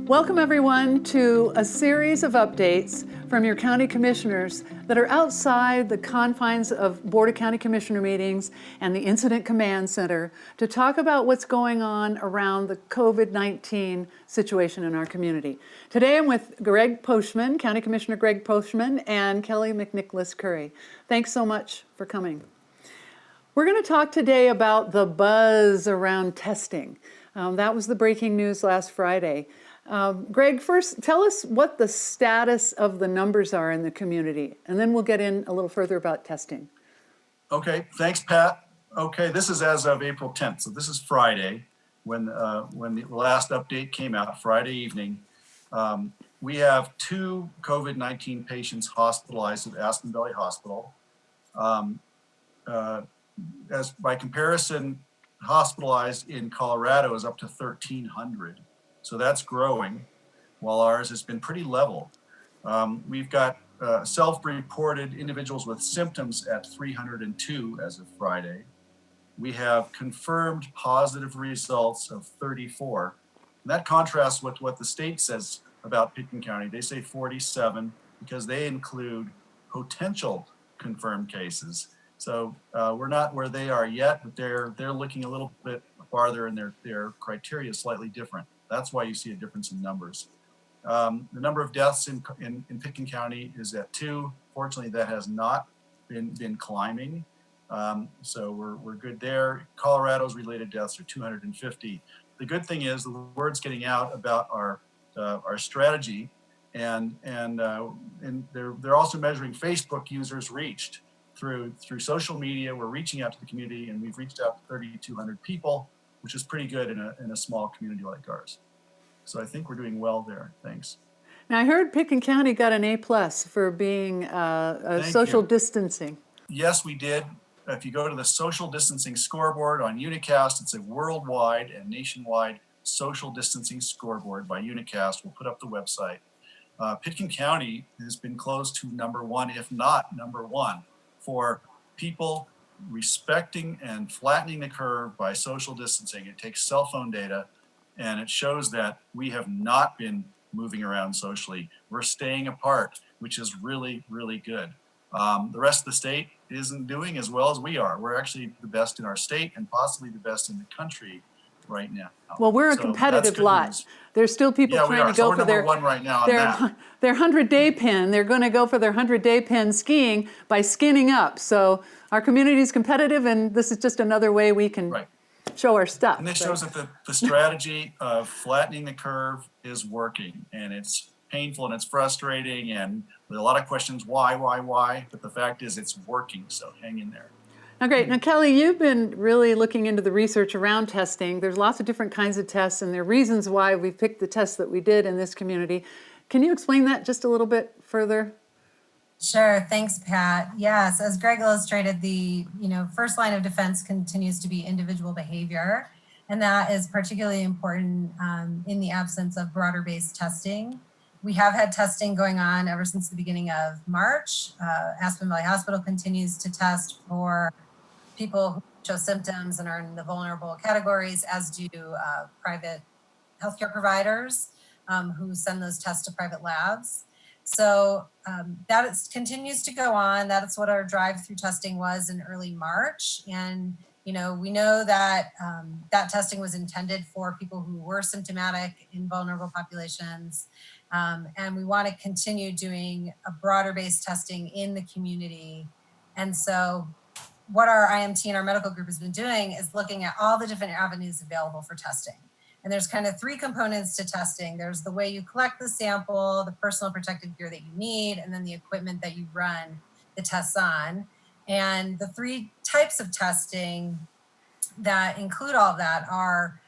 Welcome everyone to a series of updates from your county commissioners that are outside the confines of Board of County Commissioner meetings and the Incident Command Center to talk about what's going on around the COVID-19 situation in our community. Today I'm with Poschman, County Commissioner Greg Poschman, and Kelly McNicholas Kury. Thanks so much for coming. We're going to talk today about the buzz around testing. That was the breaking news last Friday. Greg, first tell us what the status of the numbers are in the community, and then we'll get in a little further about testing. Okay, thanks, Pat. Okay, this is as of April 10th, so this is Friday when the last update came out, Friday evening. We have 2 COVID-19 patients hospitalized at Aspen Valley Hospital. As by comparison, hospitalized in Colorado is up to 1,300. So that's growing, while ours has been pretty level. We've got self-reported individuals with symptoms at 302 as of Friday. We have confirmed positive results of 34. And that contrasts with what the state says about Pitkin County. They say 47 because they include potential confirmed cases. So we're not where they are yet, but they're looking a little bit farther, and their criteria is slightly different. That's why you see a difference in numbers. The number of deaths in Pitkin County is at 2. Fortunately, that has not been climbing. So we're good there. Colorado's related deaths are 250. The good thing is the word's getting out about our strategy, and they're also measuring Facebook users reached through social media. We're reaching out to the community, and we've reached out to 3,200 people, which is pretty good in a small community like ours. So I think we're doing well there. Thanks. Now I heard Pitkin County got an A+ for being social distancing. Yes, we did. If you go to the social distancing scoreboard on Unicast, it's a worldwide and nationwide social distancing scoreboard by Unicast. We'll put up the website. Pitkin County has been close to number 1, if not number 1, for people respecting and flattening the curve by social distancing. It takes cell phone data, and it shows that we have not been moving around socially. We're staying apart, which is really, really good. The rest of the state isn't doing as well as we are. We're actually the best in our state and possibly the best in the country right now. Well, we're a competitive lot. News. There's still people trying to go for their one right now their 100-day pin. They're going to go for their 100-day pin skiing by skinning up. So our community is competitive, and this is just another way we can show our stuff. And this shows that the strategy of flattening the curve is working, and it's painful and it's frustrating, and with a lot of questions, why? But the fact is it's working, so hang in there. Now, great. Now, Kelly, you've been really looking into the research around testing. There's lots of different kinds of tests, and there are reasons why we picked the tests that we did in this community. Can you explain that just a little bit further? Sure. Thanks, Pat. Yes, as Greg illustrated, the first line of defense continues to be individual behavior, and that is particularly important in the absence of broader-based testing. We have had testing going on ever since the beginning of March. Aspen Valley Hospital continues to test for people who show symptoms and are in the vulnerable categories, as do private healthcare providers who send those tests to private labs. So that continues to go on. That's what our drive-through testing was in early March. And, we know that that testing was intended for people who were symptomatic in vulnerable populations. And we want to continue doing a broader-based testing in the community. And so what our IMT and our medical group has been doing is looking at all the different avenues available for testing. And there's kind of 3 components to testing. There's the way you collect the sample, the personal protective gear that you need, and then the equipment that you run the tests on. And the 3 types of testing that include all of that are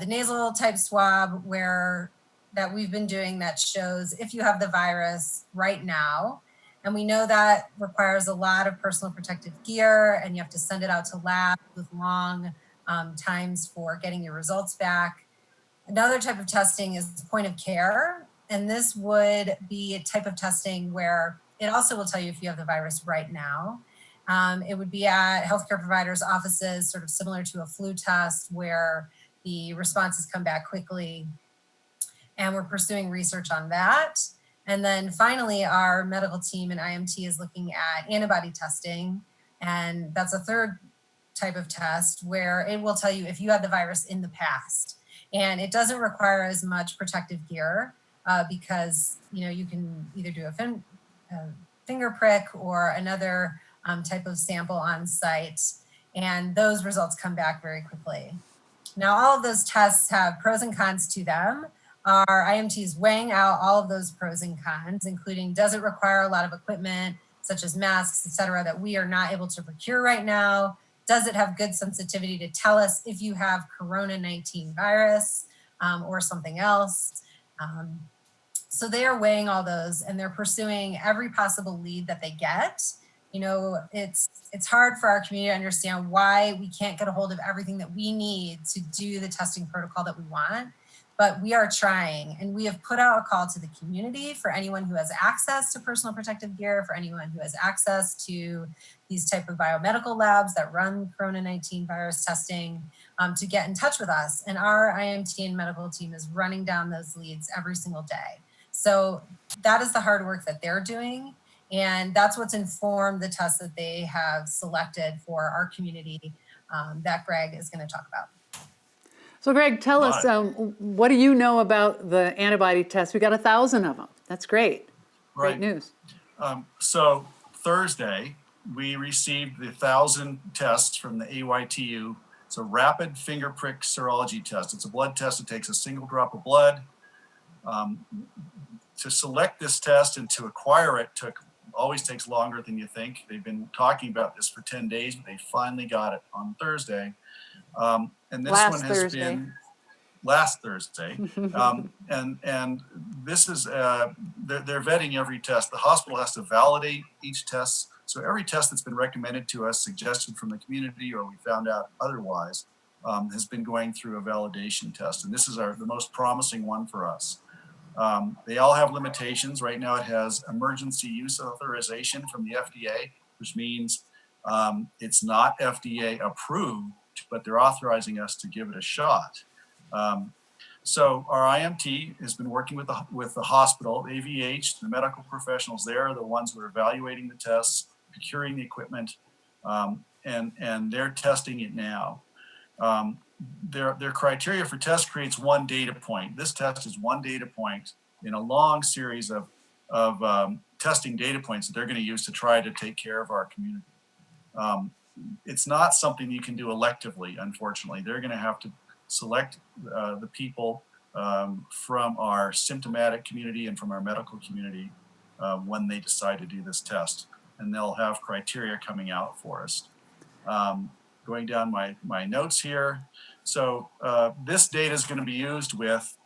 the nasal type swab that we've been doing that shows if you have the virus right now. And we know that requires a lot of personal protective gear, and you have to send it out to labs with long times for getting your results back. Another type of testing is point of care. And this would be a type of testing where it also will tell you if you have the virus right now. It would be at healthcare providers' offices, sort of similar to a flu test, where the responses come back quickly. and we're pursuing research on that. And then finally, our medical team and IMT is looking at antibody testing. And that's a third type of test where it will tell you if you had the virus in the past. And it doesn't require as much protective gear because you can either do a finger prick or another type of sample on site. And those results come back very quickly. Now, all of those tests have pros and cons to them. Our IMT is weighing out all of those pros and cons, including does it require a lot of equipment, such as masks, et cetera, that we are not able to procure right now? Does it have good sensitivity to tell us if you have COVID-19 virus or something else? So they are weighing all those and they're pursuing every possible lead that they get. It's hard for our community to understand why we can't get a hold of everything that we need to do the testing protocol that we want, but we are trying, and we have put out a call to the community for anyone who has access to personal protective gear, for anyone who has access to these type of biomedical labs that run COVID-19 virus testing to get in touch with us. And our IMT and medical team is running down those leads every single day. So that is the hard work that they're doing. And that's what's informed the tests that they have selected for our community that Greg is going to talk about. So Greg, tell us, what do you know about the antibody test? We got 1,000 of them. That's great. Right. Great news. So Thursday, we received the 1,000 tests from the AYTU. It's a rapid finger prick serology test. It's a blood test that takes a single drop of blood. To select this test and to acquire it always takes longer than you think. They've been talking about this for 10 days, but they finally got it on Thursday. And this one has been last Thursday. And this is, they're vetting every test. The hospital has to validate each test. So every test that's been recommended to us, suggested from the community, or we found out otherwise, has been going through a validation test. And this is the most promising one for us. They all have limitations. Right now it has emergency use authorization from the FDA, which means it's not FDA approved, but they're authorizing us to give it a shot. So our IMT has been working with the hospital, AVH, the medical professionals there are the ones who are evaluating the tests, procuring the equipment, and they're testing it now. Their criteria for test creates one data point. This test is one data point in a long series of testing data points that they're going to use to try to take care of our community. It's not something you can do electively, unfortunately. They're going to have to select the people from our symptomatic community and from our medical community when they decide to do this test. And they'll have criteria coming out for us. Going down my notes here. So this data is going to be used with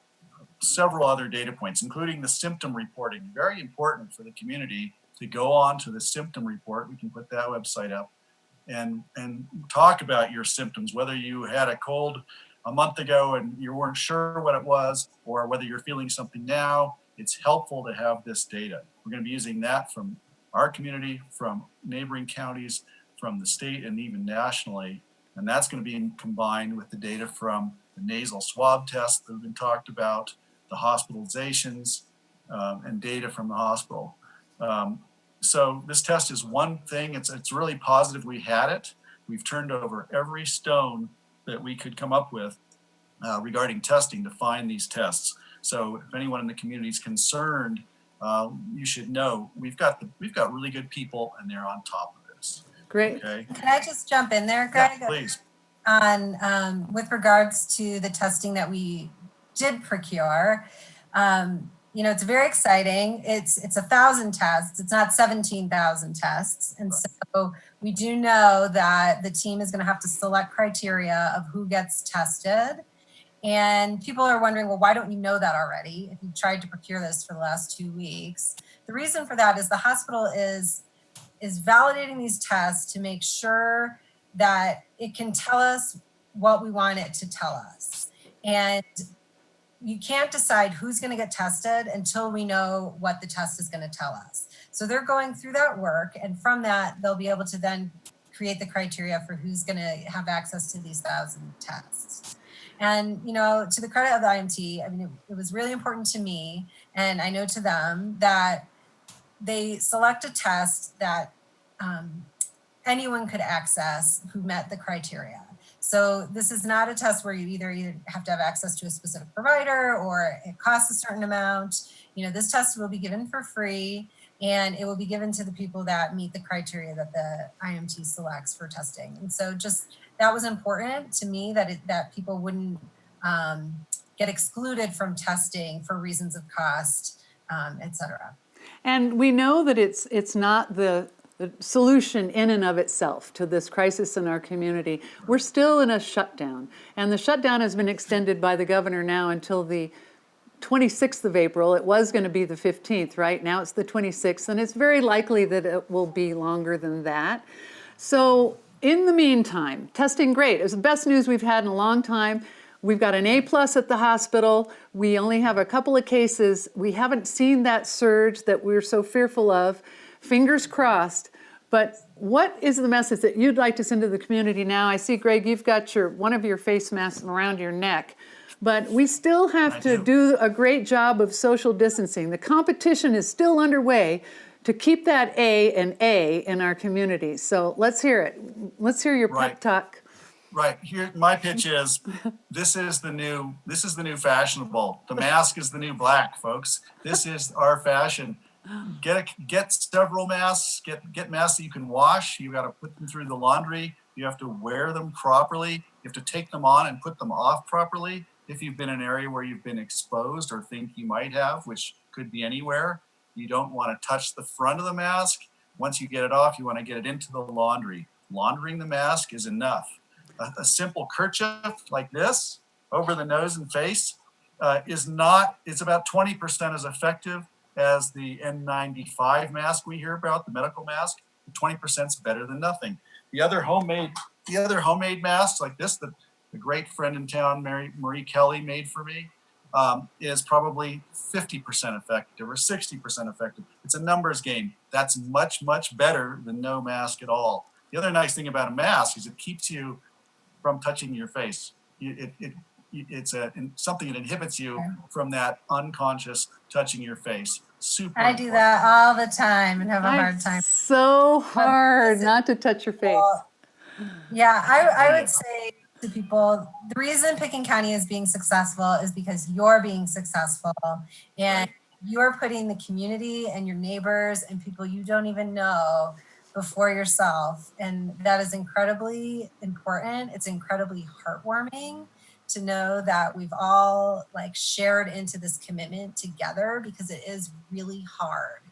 several other data points, including the symptom reporting. Very important for the community to go on to the symptom report. We can put that website up and talk about your symptoms, whether you had a cold a month ago and you weren't sure what it was, or whether you're feeling something now. It's helpful to have this data. We're going to be using that from our community, from neighboring counties, from the state, and even nationally. And that's going to be combined with the data from the nasal swab tests that have been talked about, the hospitalizations, and data from the hospital. So this test is one thing. It's really positive we had it. We've turned over every stone that we could come up with regarding testing to find these tests. So if anyone in the community is concerned, you should know we've got really good people, and they're on top of this. Great. Okay. Can I just jump in there, Greg? Yeah, please. On with regards to the testing that we did procure, it's very exciting. It's 1,000 tests. It's not 17,000 tests, and so we do know that the team is going to have to select criteria of who gets tested. And people are wondering, well, why don't you know that already if you've tried to procure this for the last 2 weeks? The reason for that is the hospital is validating these tests to make sure that it can tell us what we want it to tell us. And you can't decide who's going to get tested until we know what the test is going to tell us. So they're going through that work, and from that, they'll be able to then create the criteria for who's going to have access to these 1,000 tests. And, to the credit of the IMT, I mean, it was really important to me, and I know to them, that they select a test that anyone could access who met the criteria. So this is not a test where you either have to have access to a specific provider or it costs a certain amount. This test will be given for free, and it will be given to the people that meet the criteria that the IMT selects for testing. And so just that was important to me, that people wouldn't get excluded from testing for reasons of cost, et cetera. And we know that it's not the solution in and of itself to this crisis in our community. We're still in a shutdown, and the shutdown has been extended by the governor now until the 26th of April. It was going to be the 15th, right? Now it's the 26th, and it's very likely that it will be longer than that. So in the meantime, testing great. It's the best news we've had in a long time. We've got an A+ at the hospital. We only have a couple of cases. We haven't seen that surge that we're so fearful of. Fingers crossed. But what is the message that you'd like to send to the community now? I see, Greg, you've got one of your face masks around your neck. But we still have to do a great job of social distancing. The competition is still underway to keep that A an A in our community. So let's hear it. Let's hear your pep talk. Right. Here, my pitch is, this is the new fashionable. The mask is the new black, folks. This is our fashion. Get several masks. Get masks that you can wash. You got to put them through the laundry. You have to wear them properly. You have to take them on and put them off properly. If you've been in an area where you've been exposed or think you might have, which could be anywhere, you don't want to touch the front of the mask. Once you get it off, you want to get it into the laundry. Laundering the mask is enough. A simple kerchief like this over the nose and face it's about 20% as effective as the N95 mask we hear about, the medical mask. 20% is better than nothing. The other homemade masks like this, the great friend in town, Marie Kelly, made for me, is probably 50% effective or 60% effective. It's a numbers game. That's much, much better than no mask at all. The other nice thing about a mask is it keeps you from touching your face. It's something that inhibits you from that unconscious touching your face. Super I do that all the time and have a hard time. So hard not to touch your face. Well, yeah, I would say to people, the reason Pitkin County is being successful is because you're being successful, and you're putting the community and your neighbors and people you don't even know before yourself. And that is incredibly important. It's incredibly heartwarming to know that we've all shared into this commitment together, because it is really hard.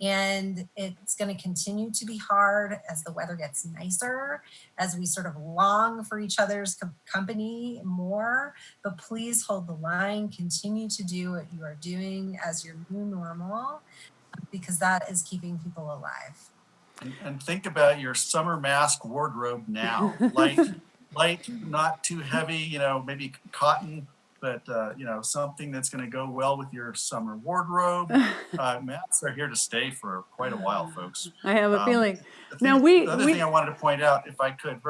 And it's going to continue to be hard as the weather gets nicer, as we sort of long for each other's company more. But please hold the line, continue to do what you are doing as your new normal, because that is keeping people alive. And think about your summer mask wardrobe now. Light, not too heavy, maybe cotton, but something that's going to go well with your summer wardrobe. Masks are here to stay for quite a while, folks. I have a feeling. The other thing I wanted to point out, if I could,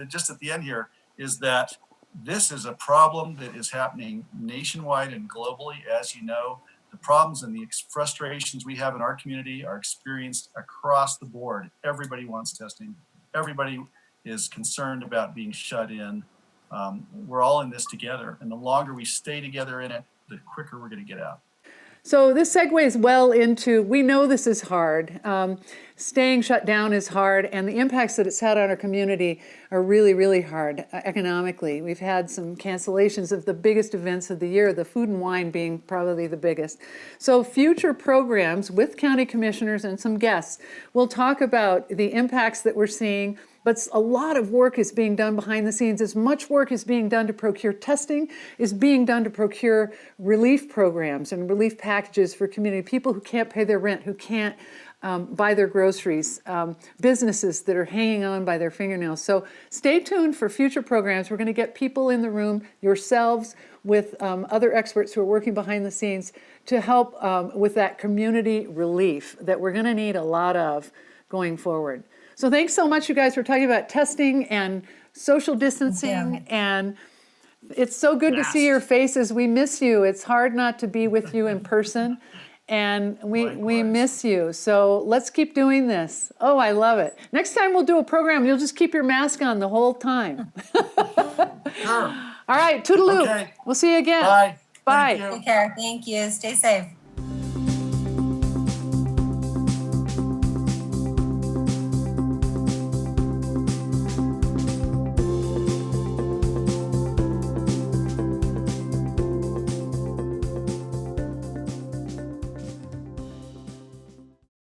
just at the end here, is that this is a problem that is happening nationwide and globally. As you know, the problems and the frustrations we have in our community are experienced across the board. Everybody wants testing. Everybody is concerned about being shut in. We're all in this together, and the longer we stay together in it, the quicker we're going to get out. So this segues well into, we know this is hard. Staying shut down is hard, and the impacts that it's had on our community are really, really hard economically. We've had some cancellations of the biggest events of the year, the food and wine being probably the biggest. So future programs with county commissioners and some guests will talk about the impacts that we're seeing. But a lot of work is being done behind the scenes. As much work is being done to procure testing, is being done to procure relief programs and relief packages for community, people who can't pay their rent, who can't buy their groceries, businesses that are hanging on by their fingernails. So stay tuned for future programs. We're going to get people in the room, yourselves, with other experts who are working behind the scenes to help with that community relief that we're going to need a lot of going forward. So thanks so much, you guys, for talking about testing and social distancing and It's so good to see your faces. We miss you. It's hard not to be with you in person. And we Likewise. miss you. So let's keep doing this. Oh, I love it. Next time we'll do a program, you'll just keep your mask on the whole time. Sure. All right, toodaloo. Okay. We'll see you again. Bye. Bye. Thank you. Take care. Thank you. Stay safe.